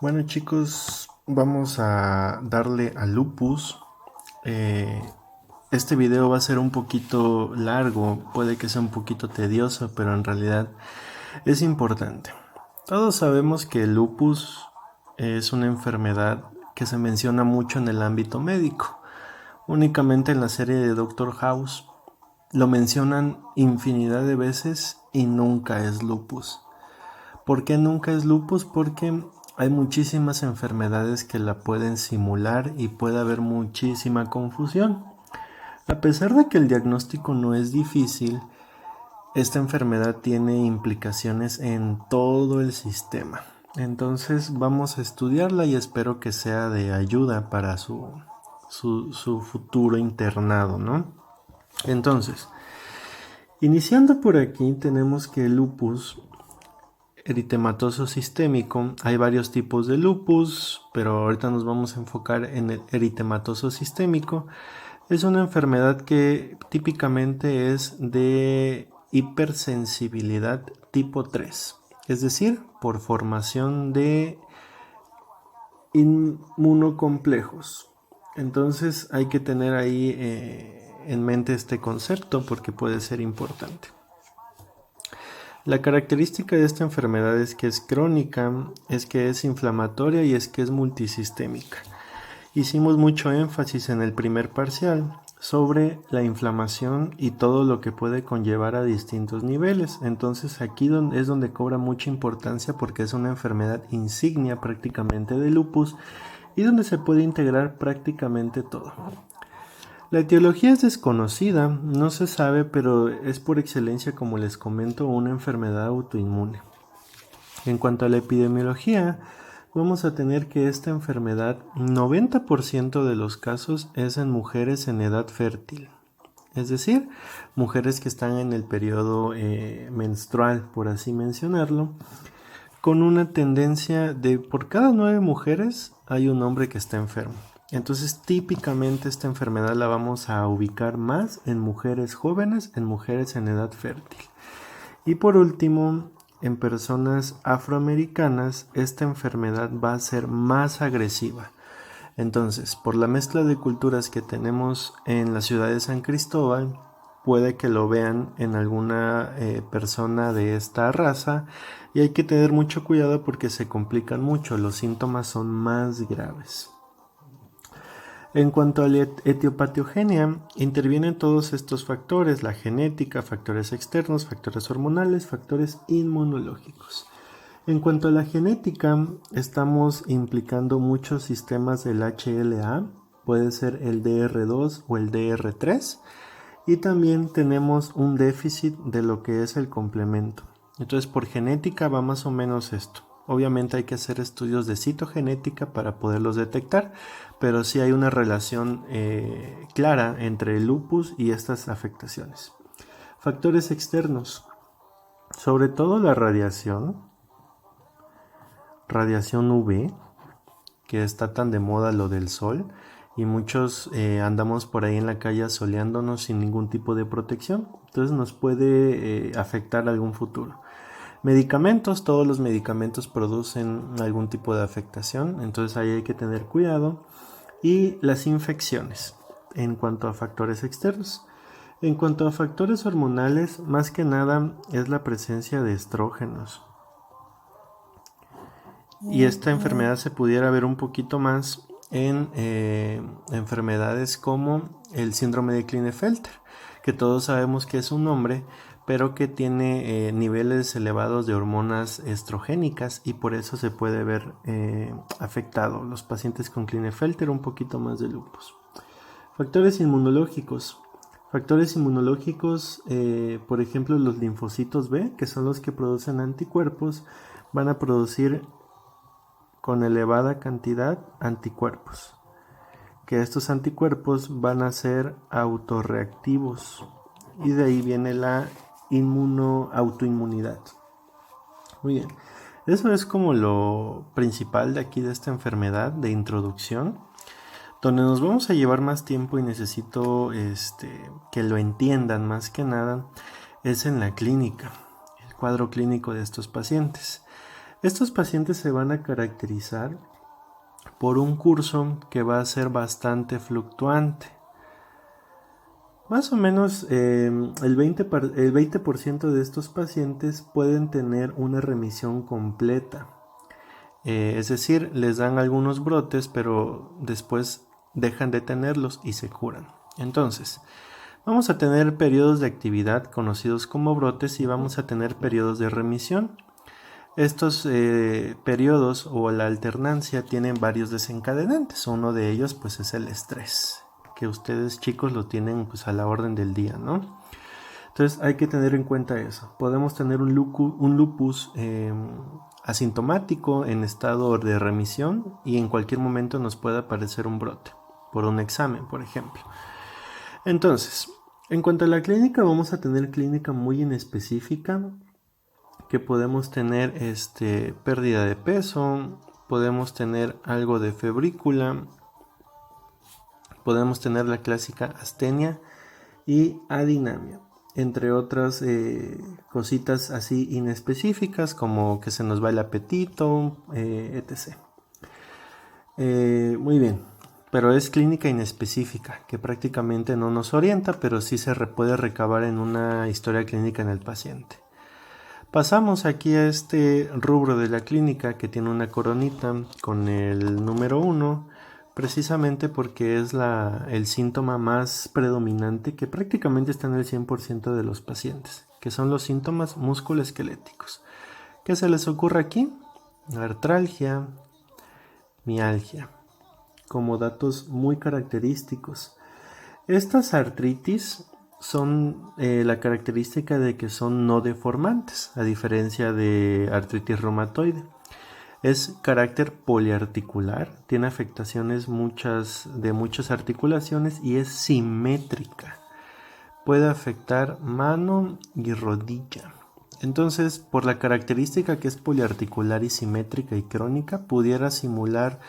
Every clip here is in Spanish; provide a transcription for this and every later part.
Bueno chicos, vamos a darle al lupus. Eh, este video va a ser un poquito largo, puede que sea un poquito tedioso, pero en realidad es importante. Todos sabemos que el lupus es una enfermedad que se menciona mucho en el ámbito médico. Únicamente en la serie de Doctor House lo mencionan infinidad de veces y nunca es lupus. ¿Por qué nunca es lupus? Porque hay muchísimas enfermedades que la pueden simular y puede haber muchísima confusión. A pesar de que el diagnóstico no es difícil, esta enfermedad tiene implicaciones en todo el sistema. Entonces vamos a estudiarla y espero que sea de ayuda para su futuro internado, ¿no? Entonces, iniciando por aquí, tenemos que el lupus eritematoso sistémico. Hay varios tipos de lupus, pero ahorita nos vamos a enfocar en el eritematoso sistémico. Es una enfermedad que típicamente es de hipersensibilidad tipo 3, es decir, por formación de inmunocomplejos. Entonces hay que tener ahí en mente este concepto porque puede ser importante. La característica de esta enfermedad es que es crónica, es que es inflamatoria y es que es multisistémica. Hicimos mucho énfasis en el primer parcial sobre la inflamación y todo lo que puede conllevar a distintos niveles. Entonces aquí es donde cobra mucha importancia porque es una enfermedad insignia prácticamente de lupus y donde se puede integrar prácticamente todo. La etiología es desconocida, no se sabe, pero es por excelencia, como les comento, una enfermedad autoinmune. En cuanto a la epidemiología, vamos a tener que esta enfermedad, 90% de los casos es en mujeres en edad fértil. Es decir, mujeres que están en el periodo menstrual, por así mencionarlo, con una tendencia de por cada 9 mujeres hay un hombre que está enfermo. Entonces típicamente esta enfermedad la vamos a ubicar más en mujeres jóvenes, en mujeres en edad fértil. Y por último, en personas afroamericanas esta enfermedad va a ser más agresiva. Entonces, por la mezcla de culturas que tenemos en la ciudad de San Cristóbal, puede que lo vean en alguna persona de esta raza y hay que tener mucho cuidado porque se complican mucho, los síntomas son más graves. En cuanto a la etiopatogenia, intervienen todos estos factores, la genética, factores externos, factores hormonales, factores inmunológicos. En cuanto a la genética, estamos implicando muchos sistemas del HLA, puede ser el DR2 o el DR3, y también tenemos un déficit de lo que es el complemento. Entonces, por genética va más o menos esto. Obviamente hay que hacer estudios de citogenética para poderlos detectar, pero sí hay una relación clara entre el lupus y estas afectaciones. Factores externos, sobre todo la radiación UV, que está tan de moda lo del sol, y muchos andamos por ahí en la calle soleándonos sin ningún tipo de protección, entonces nos puede afectar algún futuro. Medicamentos, todos los medicamentos producen algún tipo de afectación, entonces ahí hay que tener cuidado. Y las infecciones, en cuanto a factores externos. En cuanto a factores hormonales, más que nada es la presencia de estrógenos. Y esta enfermedad se pudiera ver un poquito más en enfermedades como el síndrome de Klinefelter, que todos sabemos que es un nombre, pero que tiene niveles elevados de hormonas estrogénicas y por eso se puede ver afectado los pacientes con Klinefelter, un poquito más de lupus. Factores inmunológicos. Factores inmunológicos, por ejemplo, los linfocitos B, que son los que producen anticuerpos, van a producir con elevada cantidad anticuerpos, que estos anticuerpos van a ser autorreactivos y de ahí viene la autoinmunidad. Muy bien, eso es como lo principal de aquí de esta enfermedad de introducción. Donde nos vamos a llevar más tiempo y necesito que lo entiendan más que nada es en la clínica, el cuadro clínico de estos pacientes. Estos pacientes se van a caracterizar por un curso que va a ser bastante fluctuante. Más o menos el 20% de estos pacientes pueden tener una remisión completa. Es decir, les dan algunos brotes, pero después dejan de tenerlos y se curan. Entonces, vamos a tener periodos de actividad conocidos como brotes y vamos a tener periodos de remisión. Estos periodos o la alternancia tienen varios desencadenantes. Uno de ellos pues es el estrés, que ustedes chicos lo tienen pues a la orden del día, ¿no? Entonces hay que tener en cuenta eso. Podemos tener un lupus asintomático en estado de remisión y en cualquier momento nos puede aparecer un brote por un examen, por ejemplo. Entonces, en cuanto a la clínica, vamos a tener clínica muy inespecífica, que podemos tener pérdida de peso, podemos tener algo de febrícula, podemos tener la clásica astenia y adinamia, entre otras cositas así inespecíficas como que se nos va el apetito, etc. Muy bien, pero es clínica inespecífica que prácticamente no nos orienta, pero sí se puede recabar en una historia clínica en el paciente. Pasamos aquí a este rubro de la clínica que tiene una coronita con el número 1, precisamente porque es el síntoma más predominante que prácticamente está en el 100% de los pacientes, que son los síntomas musculoesqueléticos. ¿Qué se les ocurre aquí? Artralgia, mialgia, como datos muy característicos. Estas artritis son la característica de que son no deformantes, a diferencia de artritis reumatoide. Es carácter poliarticular, tiene afectaciones de muchas articulaciones y es simétrica. Puede afectar mano y rodilla. Entonces, por la característica que es poliarticular y simétrica y crónica, pudiera simular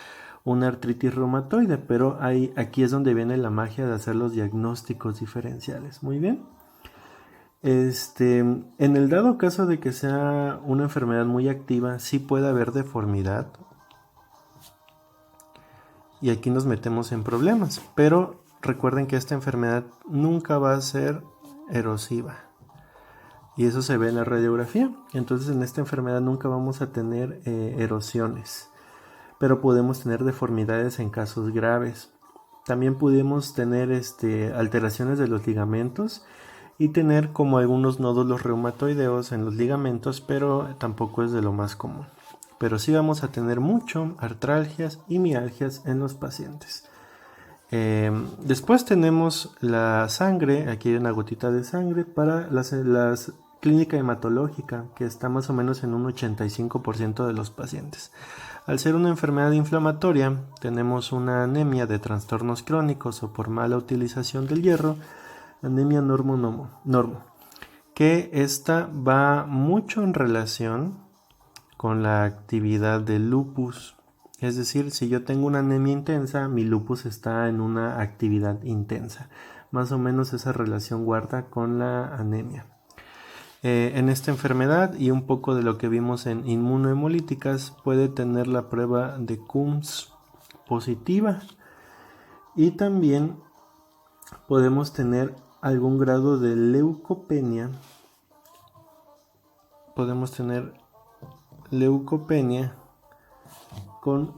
una artritis reumatoide, pero aquí es donde viene la magia de hacer los diagnósticos diferenciales. Muy bien. En el dado caso de que sea una enfermedad muy activa, sí puede haber deformidad. Y aquí nos metemos en problemas. Pero recuerden que esta enfermedad nunca va a ser erosiva. Y eso se ve en la radiografía. Entonces en esta enfermedad nunca vamos a tener erosiones. Pero podemos tener deformidades en casos graves. También podemos tener alteraciones de los ligamentos y tener como algunos nódulos reumatoideos en los ligamentos, pero tampoco es de lo más común. Pero sí vamos a tener mucho artralgias y mialgias en los pacientes. Después tenemos la sangre, aquí hay una gotita de sangre para la clínica hematológica, que está más o menos en un 85% de los pacientes. Al ser una enfermedad inflamatoria, tenemos una anemia de trastornos crónicos o por mala utilización del hierro, anemia normo, que esta va mucho en relación con la actividad del lupus. Es decir, si yo tengo una anemia intensa, mi lupus está en una actividad intensa. Más o menos esa relación guarda con la anemia. En esta enfermedad y un poco de lo que vimos en inmunohemolíticas, puede tener la prueba de Coombs positiva y también podemos tener algún grado de leucopenia. Podemos tener leucopenia con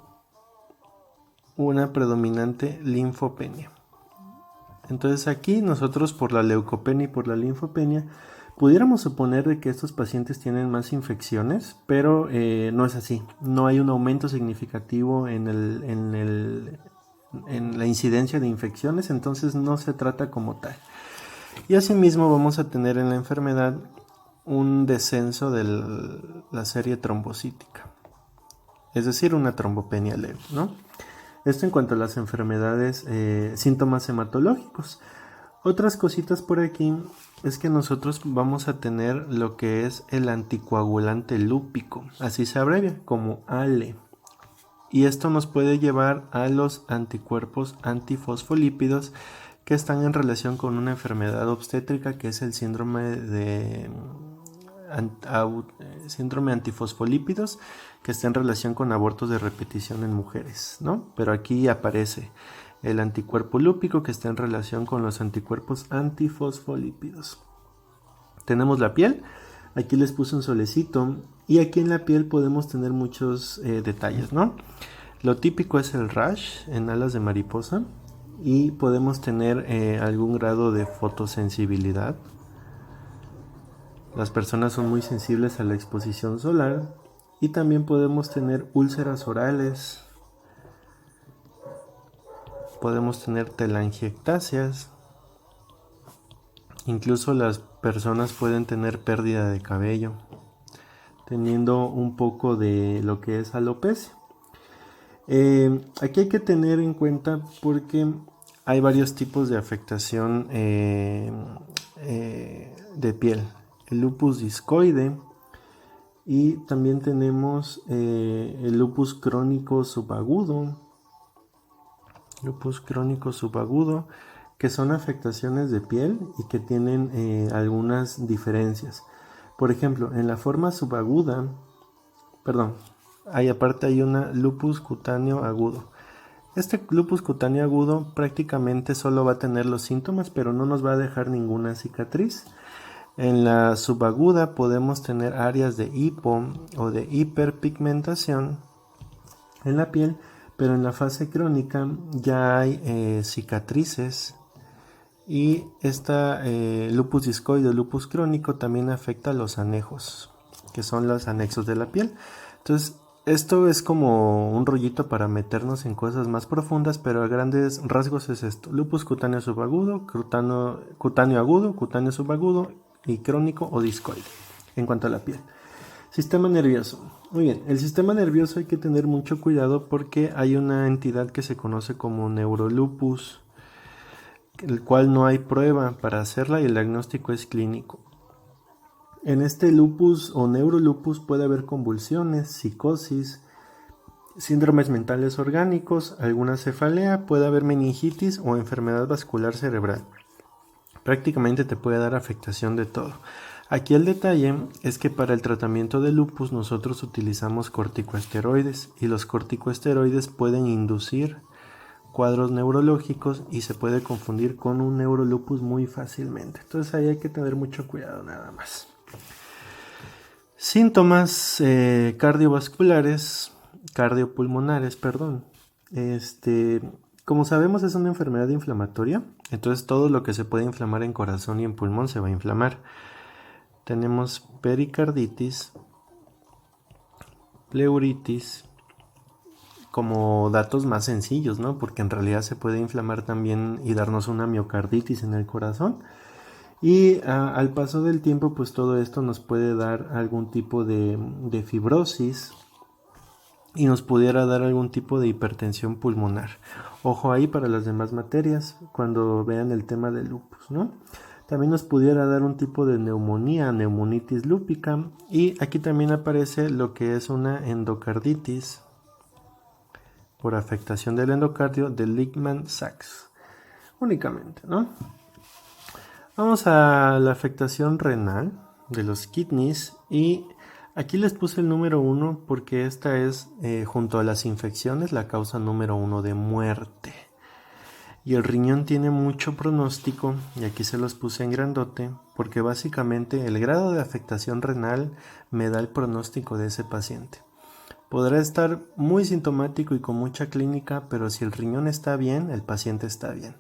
una predominante linfopenia. Entonces aquí nosotros por la leucopenia y por la linfopenia pudiéramos suponer de que estos pacientes tienen más infecciones, pero no es así. No hay un aumento significativo en la incidencia de infecciones, entonces no se trata como tal. Y asimismo vamos a tener en la enfermedad un descenso de la serie trombocítica, es decir, una trombopenia leve, ¿no? Esto en cuanto a las enfermedades, síntomas hematológicos. Otras cositas por aquí es que nosotros vamos a tener lo que es el anticoagulante lúpico, así se abrevia como ALE. Y esto nos puede llevar a los anticuerpos antifosfolípidos que están en relación con una enfermedad obstétrica que es el síndrome de síndrome antifosfolípidos que está en relación con abortos de repetición en mujeres, ¿no? Pero aquí aparece el anticuerpo lúpico que está en relación con los anticuerpos antifosfolípidos. Tenemos la piel, aquí les puse un solecito y aquí en la piel podemos tener muchos detalles, ¿no? Lo típico es el rash en alas de mariposa y podemos tener algún grado de fotosensibilidad. Las personas son muy sensibles a la exposición solar y también podemos tener úlceras orales, podemos tener telangiectasias, incluso las personas pueden tener pérdida de cabello, teniendo un poco de lo que es alopecia. Aquí hay que tener en cuenta porque hay varios tipos de afectación de piel. El lupus discoide y también tenemos el lupus crónico subagudo, que son afectaciones de piel y que tienen algunas diferencias. Por ejemplo, en la forma subaguda, hay una lupus cutáneo agudo. Este lupus cutáneo agudo prácticamente solo va a tener los síntomas, pero no nos va a dejar ninguna cicatriz. En la subaguda podemos tener áreas de hipo o de hiperpigmentación en la piel, pero en la fase crónica ya hay cicatrices y esta lupus discoide o lupus crónico también afecta a los anejos, que son los anexos de la piel. Entonces, esto es como un rollito para meternos en cosas más profundas, pero a grandes rasgos es esto: lupus cutáneo subagudo, cutáneo agudo, cutáneo subagudo y crónico o discoide en cuanto a la piel. Sistema nervioso. Muy bien, el sistema nervioso hay que tener mucho cuidado porque hay una entidad que se conoce como neurolupus, el cual no hay prueba para hacerla y el diagnóstico es clínico. En este lupus o neurolupus puede haber convulsiones, psicosis, síndromes mentales orgánicos, alguna cefalea, puede haber meningitis o enfermedad vascular cerebral. Prácticamente te puede dar afectación de todo. Aquí el detalle es que para el tratamiento de lupus nosotros utilizamos corticosteroides y los corticosteroides pueden inducir cuadros neurológicos y se puede confundir con un neurolupus muy fácilmente. Entonces ahí hay que tener mucho cuidado nada más. Síntomas cardiopulmonares. Como sabemos es una enfermedad inflamatoria, entonces todo lo que se puede inflamar en corazón y en pulmón se va a inflamar. Tenemos pericarditis, pleuritis, como datos más sencillos, ¿no? Porque en realidad se puede inflamar también y darnos una miocarditis en el corazón. Y al paso del tiempo, pues todo esto nos puede dar algún tipo de fibrosis y nos pudiera dar algún tipo de hipertensión pulmonar. Ojo ahí para las demás materias cuando vean el tema del lupus, ¿no? También nos pudiera dar un tipo de neumonía, neumonitis lúpica, y aquí también aparece lo que es una endocarditis por afectación del endocardio de Lehmann-Sachs únicamente, ¿no? Vamos a la afectación renal de los kidneys y aquí les puse el número 1 porque esta es, junto a las infecciones, la causa número 1 de muerte. Y el riñón tiene mucho pronóstico, y aquí se los puse en grandote, porque básicamente el grado de afectación renal me da el pronóstico de ese paciente. Podrá estar muy sintomático y con mucha clínica, pero si el riñón está bien, el paciente está bien.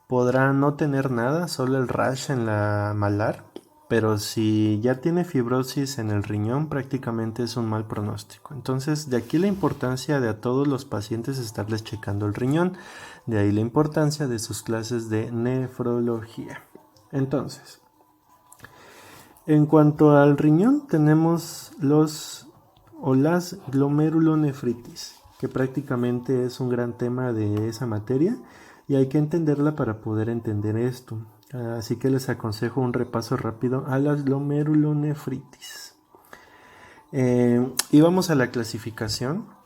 Podrá no tener nada, solo el rash en la malar, pero si ya tiene fibrosis en el riñón, prácticamente es un mal pronóstico. Entonces, de aquí la importancia de a todos los pacientes estarles checando el riñón. De ahí la importancia de sus clases de nefrología. Entonces, en cuanto al riñón, tenemos las glomerulonefritis, que prácticamente es un gran tema de esa materia y hay que entenderla para poder entender esto. Así que les aconsejo un repaso rápido a las glomerulonefritis. Y vamos a la clasificación.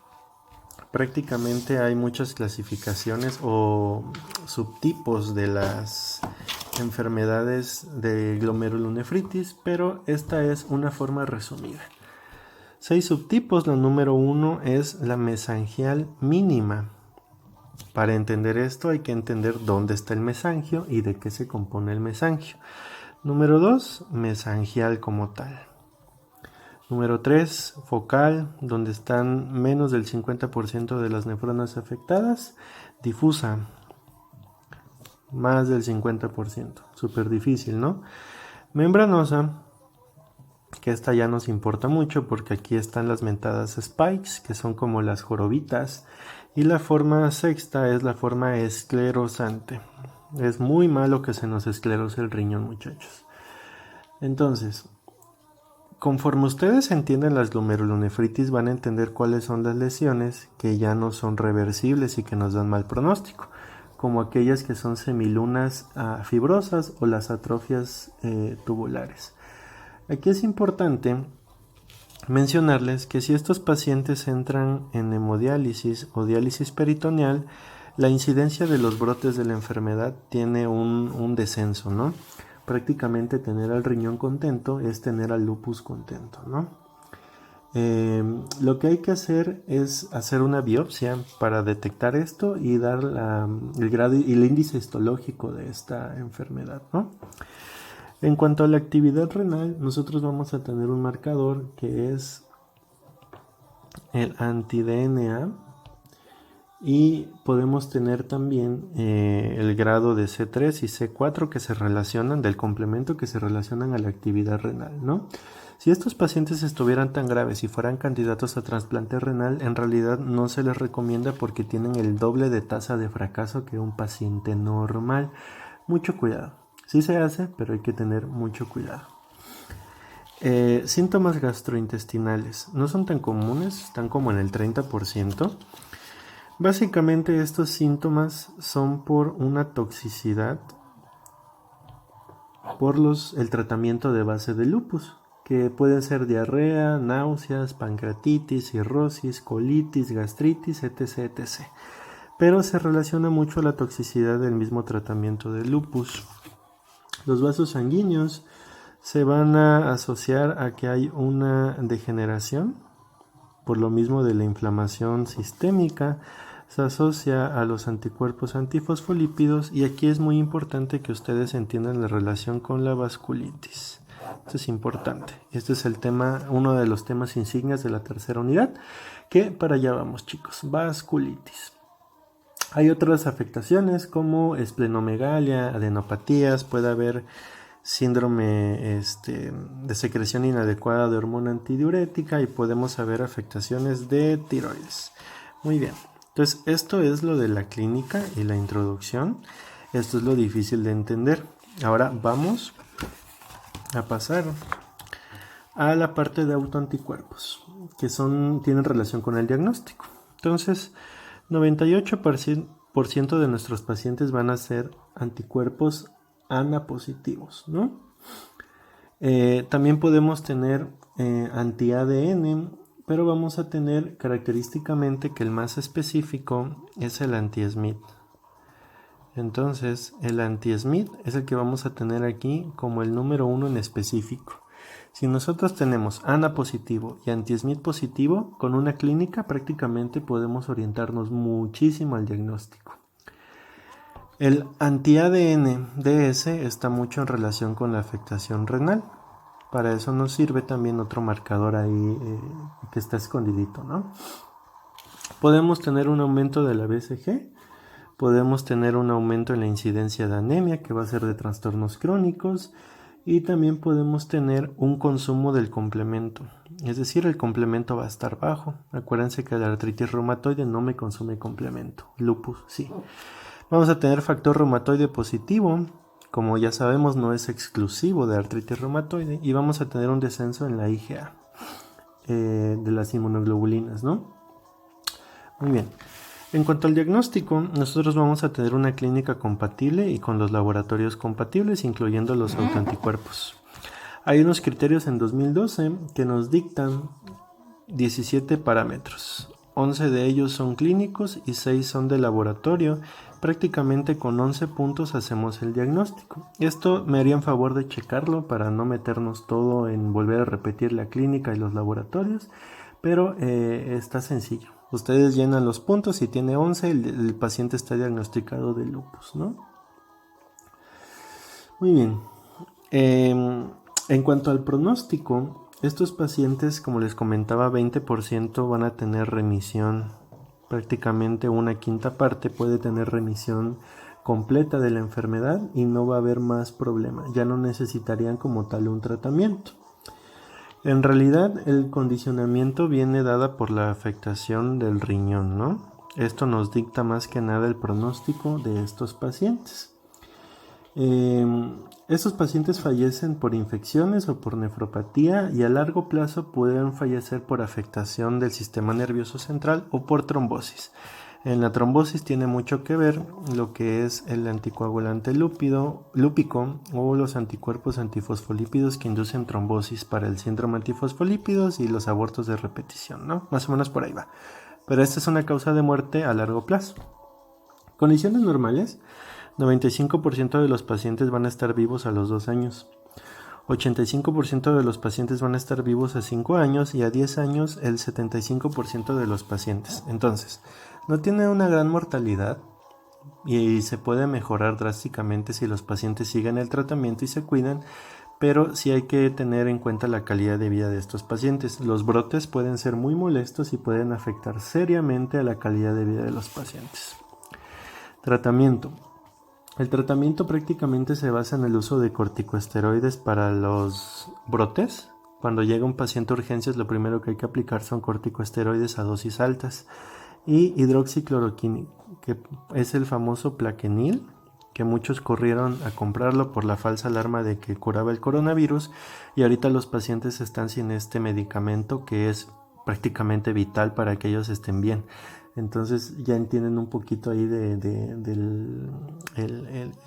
Prácticamente hay muchas clasificaciones o subtipos de las enfermedades de glomerulonefritis, pero esta es una forma resumida. 6 subtipos. La número 1 es la mesangial mínima. Para entender esto hay que entender dónde está el mesangio y de qué se compone el mesangio. Número 2, mesangial como tal. Número 3, focal, donde están menos del 50% de las nefronas afectadas. Difusa, más del 50%. Súper difícil, ¿no? Membranosa, que esta ya nos importa mucho porque aquí están las mentadas spikes, que son como las jorobitas. Y la forma sexta es la forma esclerosante. Es muy malo que se nos esclerose el riñón, muchachos. Entonces, conforme ustedes entienden las glomerulonefritis, van a entender cuáles son las lesiones que ya no son reversibles y que nos dan mal pronóstico, como aquellas que son semilunas fibrosas o las atrofias tubulares. Aquí es importante mencionarles que si estos pacientes entran en hemodiálisis o diálisis peritoneal, la incidencia de los brotes de la enfermedad tiene un descenso, ¿no? Prácticamente tener al riñón contento es tener al lupus contento, ¿no? Lo que hay que hacer es hacer una biopsia para detectar esto y dar el grado y el índice histológico de esta enfermedad, ¿no? En cuanto a la actividad renal, nosotros vamos a tener un marcador que es el anti-DNA y podemos tener también el grado de C3 y C4 que se relacionan, del complemento que se relacionan a la actividad renal, ¿no? Si estos pacientes estuvieran tan graves y fueran candidatos a trasplante renal, en realidad no se les recomienda porque tienen el doble de tasa de fracaso que un paciente normal. Mucho cuidado. Sí se hace, pero hay que tener mucho cuidado. Síntomas gastrointestinales no son tan comunes, están como en el 30%. Básicamente estos síntomas son por una toxicidad por el tratamiento de base de lupus, que pueden ser diarrea, náuseas, pancreatitis, cirrosis, colitis, gastritis, etc., etc. Pero se relaciona mucho a la toxicidad del mismo tratamiento de lupus. Los vasos sanguíneos se van a asociar a que hay una degeneración, por lo mismo de la inflamación sistémica, se asocia a los anticuerpos antifosfolípidos y aquí es muy importante que ustedes entiendan la relación con la vasculitis. Esto es importante. Este es el tema, uno de los temas insignias de la tercera unidad, que para allá vamos, chicos. Vasculitis. Hay otras afectaciones como esplenomegalia, adenopatías, puede haber síndrome de secreción inadecuada de hormona antidiurética y podemos haber afectaciones de tiroides. Muy bien, entonces esto es lo de la clínica y la introducción. Esto es lo difícil de entender. Ahora vamos a pasar a la parte de autoanticuerpos, que tienen relación con el diagnóstico. Entonces, 98% de nuestros pacientes van a ser anticuerpos ANA positivos, ¿no? También podemos tener anti-ADN, pero vamos a tener característicamente que el más específico es el anti-SMID. Entonces, el anti-SMID es el que vamos a tener aquí como el número 1 en específico. Si nosotros tenemos ANA positivo y anti-SMID positivo, con una clínica prácticamente podemos orientarnos muchísimo al diagnóstico. El anti-ADN DS está mucho en relación con la afectación renal. Para eso nos sirve también otro marcador ahí que está escondidito, ¿no? Podemos tener un aumento de la BCG, podemos tener un aumento en la incidencia de anemia, que va a ser de trastornos crónicos, y también podemos tener un consumo del complemento, es decir, el complemento va a estar bajo. Acuérdense que la artritis reumatoide no me consume complemento, lupus sí. Vamos a tener factor reumatoide positivo, como ya sabemos no es exclusivo de artritis reumatoide, y vamos a tener un descenso en la IgA de las inmunoglobulinas, ¿no? Muy bien. En cuanto al diagnóstico, nosotros vamos a tener una clínica compatible y con los laboratorios compatibles, incluyendo los autoanticuerpos. Hay unos criterios en 2012 que nos dictan 17 parámetros. 11 de ellos son clínicos y 6 son de laboratorio prácticamente con 11 puntos hacemos el diagnóstico. Esto me harían favor de checarlo para no meternos todo en volver a repetir la clínica y los laboratorios, pero está sencillo. Ustedes llenan los puntos, si tiene 11, el paciente está diagnosticado de lupus, ¿no? Muy bien. En cuanto al pronóstico, estos pacientes, como les comentaba, 20% van a tener remisión. Prácticamente una quinta parte puede tener remisión completa de la enfermedad y no va a haber más problema. Ya no necesitarían como tal un tratamiento. En realidad, el condicionamiento viene dada por la afectación del riñón, ¿no? Esto nos dicta más que nada el pronóstico de estos pacientes. Estos pacientes fallecen por infecciones o por nefropatía y a largo plazo pueden fallecer por afectación del sistema nervioso central o por trombosis. En la trombosis tiene mucho que ver lo que es el anticoagulante lúpico o los anticuerpos antifosfolípidos que inducen trombosis para el síndrome antifosfolípidos y los abortos de repetición, ¿no? Más o menos por ahí va. Pero esta es una causa de muerte a largo plazo. Condiciones normales. 95% de los pacientes van a estar vivos a los 2 años. 85% de los pacientes van a estar vivos a 5 años y a 10 años el 75% de los pacientes. Entonces, no tiene una gran mortalidad y se puede mejorar drásticamente si los pacientes siguen el tratamiento y se cuidan, pero sí hay que tener en cuenta la calidad de vida de estos pacientes. Los brotes pueden ser muy molestos y pueden afectar seriamente a la calidad de vida de los pacientes. Tratamiento. El tratamiento prácticamente se basa en el uso de corticosteroides para los brotes. Cuando llega un paciente a urgencias, lo primero que hay que aplicar son corticosteroides a dosis altas y hidroxicloroquina, que es el famoso Plaquenil, que muchos corrieron a comprarlo por la falsa alarma de que curaba el coronavirus, y ahorita los pacientes están sin este medicamento que es prácticamente vital para que ellos estén bien. Entonces ya entienden un poquito ahí del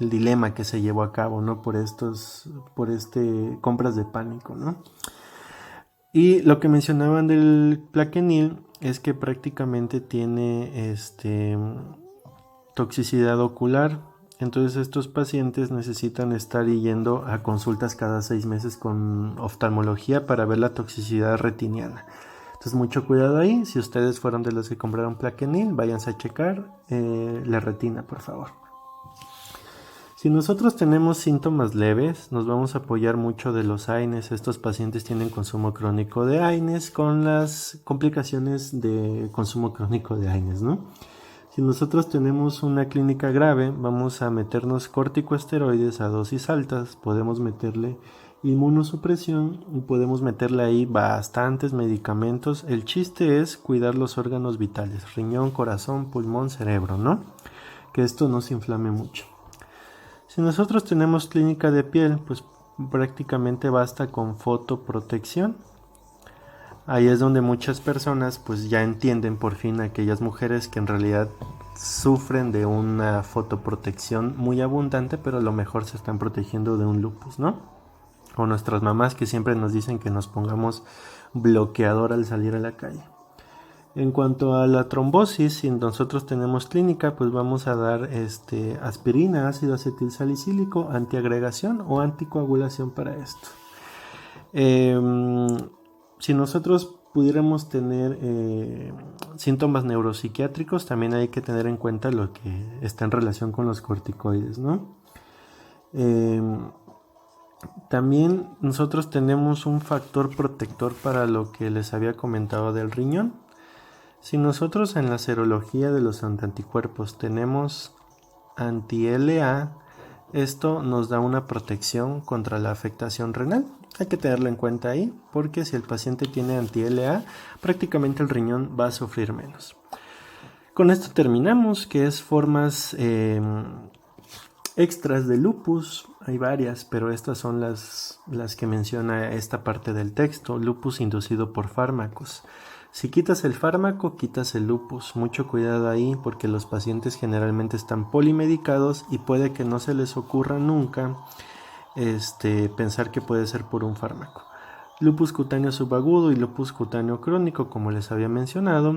dilema que se llevó a cabo, ¿no? Por compras de pánico, ¿no? Y lo que mencionaban del Plaquenil es que prácticamente tiene toxicidad ocular. Entonces estos pacientes necesitan estar yendo a consultas cada 6 meses con oftalmología para ver la toxicidad retiniana. Entonces mucho cuidado ahí. Si ustedes fueron de los que compraron Plaquenil, váyanse a checar la retina, por favor. Si nosotros tenemos síntomas leves, nos vamos a apoyar mucho de los AINES. Estos pacientes tienen consumo crónico de AINES con las complicaciones de consumo crónico de AINES, ¿no? Si nosotros tenemos una clínica grave, vamos a meternos corticosteroides a dosis altas, podemos meterle inmunosupresión y podemos meterle ahí bastantes medicamentos. El chiste es cuidar los órganos vitales, riñón, corazón, pulmón, cerebro, ¿no? Que esto no se inflame mucho. Si nosotros tenemos clínica de piel, pues prácticamente basta con fotoprotección. Ahí es donde muchas personas pues ya entienden por fin, aquellas mujeres que en realidad sufren de una fotoprotección muy abundante, pero a lo mejor se están protegiendo de un lupus, ¿no? O nuestras mamás que siempre nos dicen que nos pongamos bloqueador al salir a la calle. En cuanto a la trombosis, si nosotros tenemos clínica, pues vamos a dar aspirina, ácido acetilsalicílico, antiagregación o anticoagulación para esto. Si nosotros pudiéramos tener síntomas neuropsiquiátricos, también hay que tener en cuenta lo que está en relación con los corticoides, ¿no? También nosotros tenemos un factor protector para lo que les había comentado del riñón. Si nosotros en la serología de los anticuerpos tenemos anti-LA, esto nos da una protección contra la afectación renal. Hay que tenerlo en cuenta ahí, porque si el paciente tiene anti-LA, prácticamente el riñón va a sufrir menos. Con esto terminamos, que es formas extras de lupus. Hay varias, pero estas son las que menciona esta parte del texto. Lupus inducido por fármacos. Si quitas el fármaco, quitas el lupus. Mucho cuidado ahí, porque los pacientes generalmente están polimedicados y puede que no se les ocurra nunca pensar que puede ser por un fármaco. Lupus cutáneo subagudo y lupus cutáneo crónico, como les había mencionado.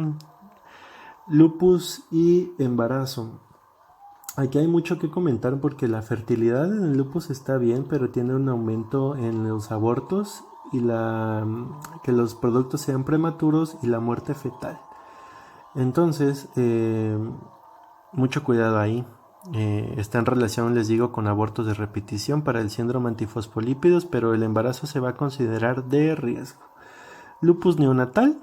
Lupus y embarazo. Aquí hay mucho que comentar porque la fertilidad en el lupus está bien, pero tiene un aumento en los abortos y que los productos sean prematuros y la muerte fetal. Entonces, mucho cuidado ahí. Está en relación, les digo, con abortos de repetición para el síndrome antifosfolípidos, pero el embarazo se va a considerar de riesgo. Lupus neonatal,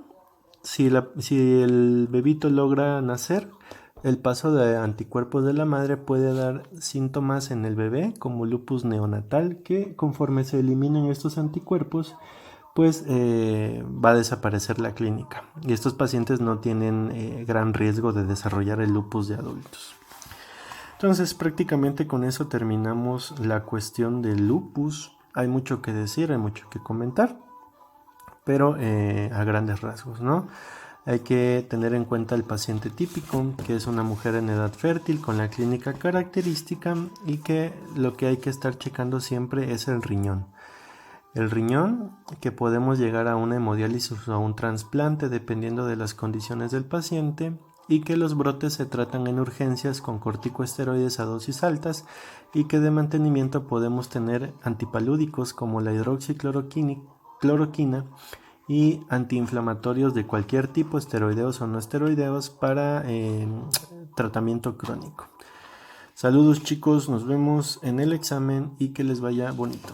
si el bebito logra nacer, el paso de anticuerpos de la madre puede dar síntomas en el bebé como lupus neonatal, que conforme se eliminen estos anticuerpos, pues va a desaparecer la clínica. Y estos pacientes no tienen gran riesgo de desarrollar el lupus de adultos. Entonces prácticamente con eso terminamos la cuestión del lupus. Hay mucho que decir, hay mucho que comentar, pero a grandes rasgos, ¿no? Hay que tener en cuenta el paciente típico, que es una mujer en edad fértil con la clínica característica y que lo que hay que estar checando siempre es el riñón. El riñón, que podemos llegar a una hemodiálisis o a un trasplante dependiendo de las condiciones del paciente, y que los brotes se tratan en urgencias con corticosteroides a dosis altas y que de mantenimiento podemos tener antipalúdicos como la hidroxicloroquina y antiinflamatorios de cualquier tipo, esteroideos o no esteroideos, para tratamiento crónico. Saludos chicos, nos vemos en el examen y que les vaya bonito.